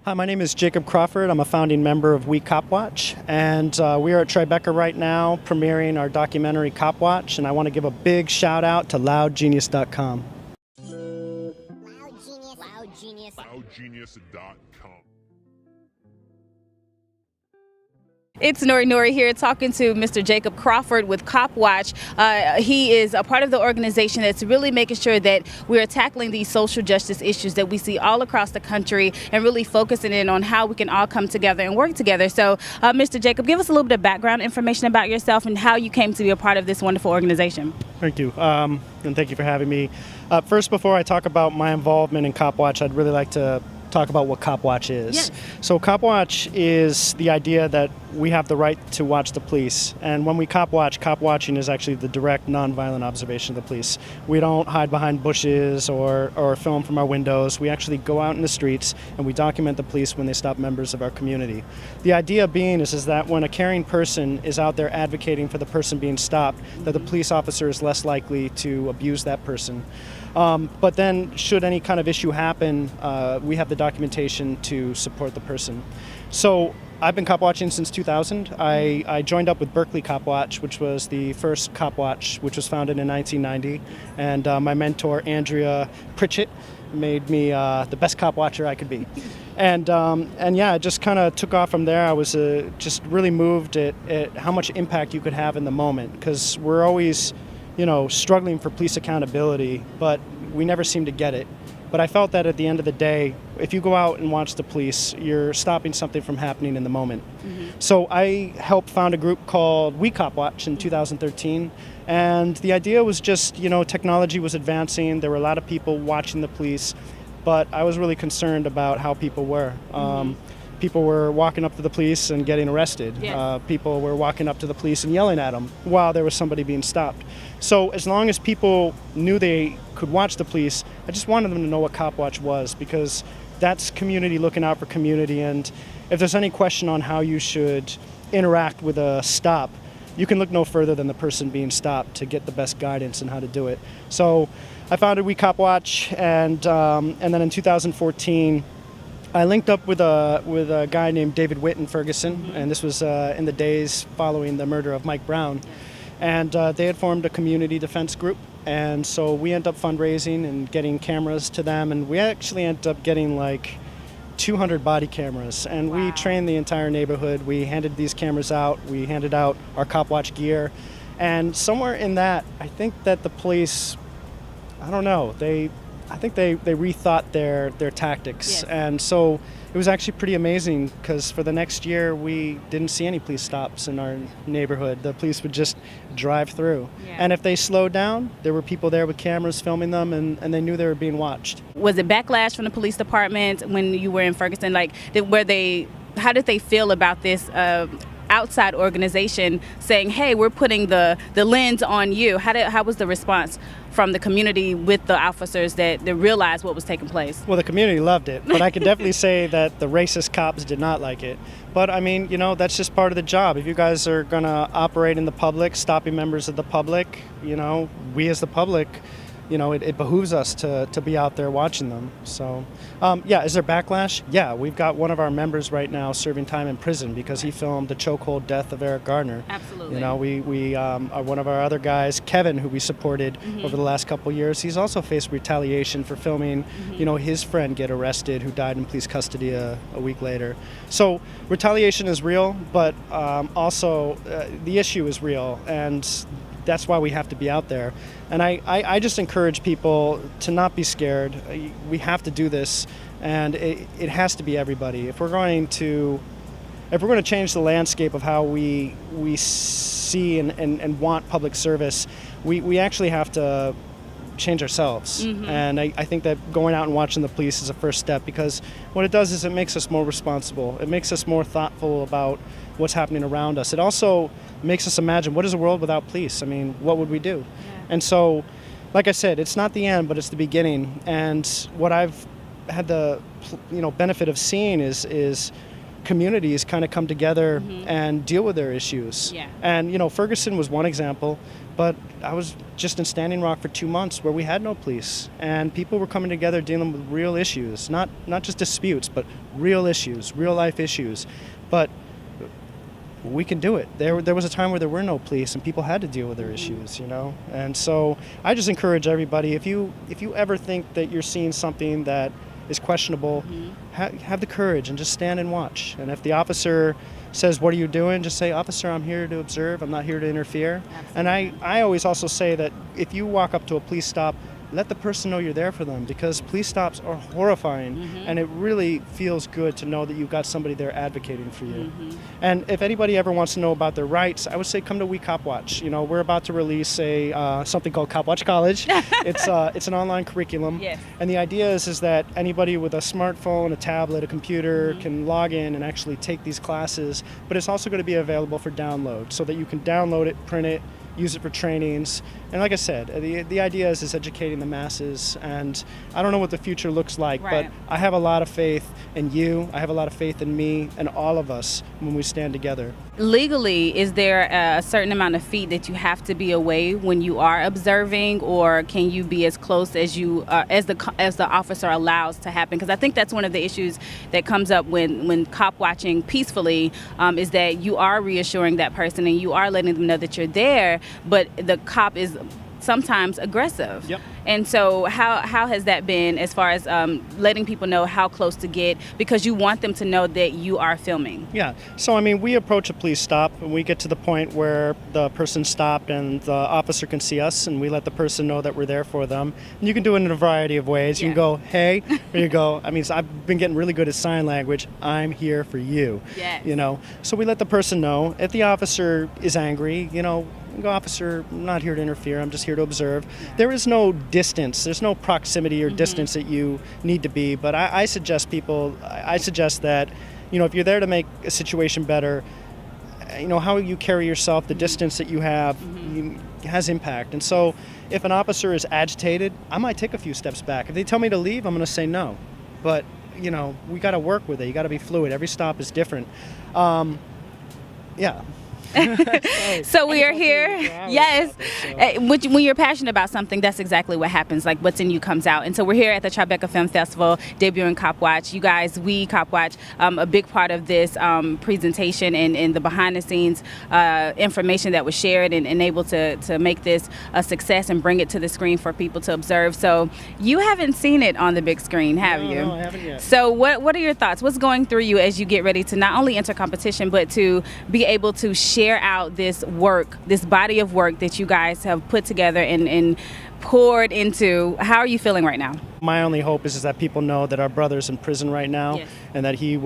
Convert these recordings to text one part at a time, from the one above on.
Hi, my name is Jacob Crawford. I'm a founding member of COPWATCH, and we are at Tribeca right now premiering our documentary COPWATCH, and I want to give a big shout out to loudgenius.com. Loudgenius.com. It's Nori here talking to Mr. Jacob Crawford with COPWATCH. He is a part of the organization that's really making sure that we're tackling these social justice issues that we see all across the country and really focusing in on how we can all come together and work together. So, Mr. Jacob, give us a little bit of background information about yourself and how you came to be a part of this wonderful organization. Thank you, and thank you for having me. First, before I talk about my involvement in COPWATCH, I'd really like to talk about what COPWATCH is. Yes. So COPWATCH is the idea that we have the right to watch the police. And when we COPWATCH is actually the direct nonviolent observation of the police. We don't hide behind bushes or film from our windows. We actually go out in the streets and we document the police when they stop members of our community. The idea being is that when a caring person is out there advocating for the person being stopped, that the police officer is less likely to abuse that person. But then should any kind of issue happen, we have the documentation to support the person. So I've been COPWATCHing since 2000. I joined up with Berkeley COPWATCH, which was the first COPWATCH, which was founded in 1990. And my mentor, Andrea Pritchett, made me the best COPWATCHer I could be. And yeah, it just kind of took off from there. I was just really moved at how much impact you could have in the moment, because we're always struggling for police accountability, but we never seem to get it. But I felt that at the end of the day, if you go out and watch the police, you're stopping something from happening in the moment. Mm-hmm. So I helped found a group called COPWATCH in 2013. And the idea was just, technology was advancing. There were a lot of people watching the police, but I was really concerned about how people were. People were walking up to the police and getting arrested. Yes. People were walking up to the police and yelling at them while there was somebody being stopped. So as long as people knew they could watch the police, I just wanted them to know what COPWATCH was, because that's community looking out for community. And if there's any question on how you should interact with a stop, you can look no further than the person being stopped to get the best guidance on how to do it. So I founded COPWATCH, and then in 2014, I linked up with a guy named David Witt in Ferguson, and this was in the days following the murder of Mike Brown. And they had formed a community defense group, and so we ended up fundraising and getting cameras to them, and we actually ended up getting like 200 body cameras, and we trained the entire neighborhood. We handed these cameras out, we handed out our COPWATCH gear, and somewhere in that, I think that the police, I don't know, I think they rethought their tactics. Yes. And so it was actually pretty amazing, because for the next year we didn't see any police stops in our neighborhood. The police would just drive through. Yeah. And if they slowed down, there were people there with cameras filming them, and they knew they were being watched. Was it backlash from the police department when you were in Ferguson? How did they feel about this outside organization saying, hey, we're putting the lens on you? How was the response from the community with the officers that realized what was taking place? Well, the community loved it, but I can definitely say that the racist cops did not like it. But I mean, that's just part of the job. If you guys are going to operate in the public, stopping members of the public, we as the public, it behooves us to be out there watching them. So, yeah, is there backlash? Yeah, we've got one of our members right now serving time in prison because he filmed the chokehold death of Eric Gardner. Absolutely. We are one of our other guys, Kevin, who we supported over the last couple of years. He's also faced retaliation for filming, his friend get arrested who died in police custody a week later. So retaliation is real, but also the issue is real, and that's why we have to be out there. And I just encourage people to not be scared. We have to do this, and it has to be everybody. If we're going to change the landscape of how we see and want public service, we actually have to change ourselves. And I think that going out and watching the police is a first step, because what it does is it makes us more responsible. It makes us more thoughtful about what's happening around us. It also makes us imagine, what is a world without police? I mean, what would we do? Yeah. And so, like I said, it's not the end, but it's the beginning. And what I've had the benefit of seeing is communities kind of come together and deal with their issues. Yeah. And Ferguson was one example, But I was just in Standing Rock for 2 months where we had no police, and people were coming together dealing with real issues, not just disputes, but real issues, real life issues. But we can do it. There was a time where there were no police and people had to deal with their issues, And so I just encourage everybody, if you ever think that you're seeing something that is questionable, have the courage and just stand and watch. And if the officer says, "What are you doing?" just say, "Officer, I'm here to observe. I'm not here to interfere." Absolutely. And I always also say that if you walk up to a police stop, let the person know you're there for them, because police stops are horrifying, and it really feels good to know that you've got somebody there advocating for you. And if anybody ever wants to know about their rights, I would say come to We COPWATCH. We're about to release something called COPWATCH College. It's an online curriculum, Yes. and the idea is that anybody with a smartphone, a tablet, a computer can log in and actually take these classes, but it's also going to be available for download so that you can download it, print it, use it for trainings. And like I said, the idea is educating the masses, and I don't know what the future looks like, Right. but I have a lot of faith in you, I have a lot of faith in me, and all of us when we stand together. Legally, is there a certain amount of feet that you have to be away when you are observing, or can you be as close as you as the officer allows to happen? Because I think that's one of the issues that comes up when cop watching peacefully, is that you are reassuring that person and you are letting them know that you're there, but the cop is sometimes aggressive. Yep. And so how has that been as far as letting people know how close to get, because you want them to know that you are filming? Yeah, so we approach a police stop and we get to the point where the person stopped and the officer can see us, and we let the person know that we're there for them. And you can do it in a variety of ways. You can go, "Hey," or you go, so I've been getting really good at sign language, "I'm here for you." Yes. So we let the person know. If the officer is angry, go, "Officer, I'm not here to interfere, I'm just here to observe." There is no distance, there's no proximity or distance that you need to be, but I suggest that, if you're there to make a situation better, how you carry yourself, the distance that you have has impact. And so if an officer is agitated, I might take a few steps back. If they tell me to leave, I'm going to say no. But, we got to work with it. You got to be fluid. Every stop is different. Yeah. So we are here. Yes. When you're passionate about something, that's exactly what happens. Like, what's in you comes out. And so we're here at the Tribeca Film Festival, debuting COPWATCH. You guys, we COPWATCH, a big part of this presentation and the behind the scenes information that was shared and able to make this a success and bring it to the screen for people to observe. So you haven't seen it on the big screen, have you? No, I haven't yet. So what are your thoughts? What's going through you as you get ready to not only enter competition, but to be able to share out this work, this body of work that you guys have put together and poured into? How are you feeling right now? My only hope is that people know that our brother's in prison right now, Yes. and that he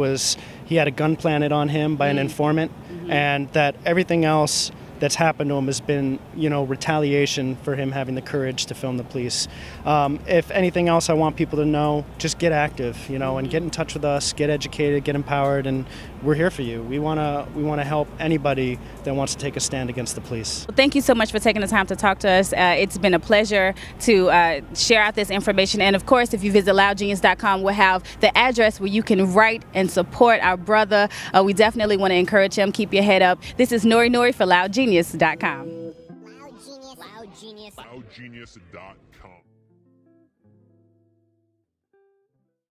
had a gun planted on him by an informant, and that everything else that's happened to him has been, retaliation for him having the courage to film the police. If anything else, I want people to know, just get active, and get in touch with us, get educated, get empowered, and we're here for you. We want to help anybody that wants to take a stand against the police. Well, thank you so much for taking the time to talk to us. It's been a pleasure to share out this information. And of course, if you visit loudgenius.com, we'll have the address where you can write and support our brother. We definitely want to encourage him. Keep your head up. This is Nori for loudgenius.com. Loudgenius.com.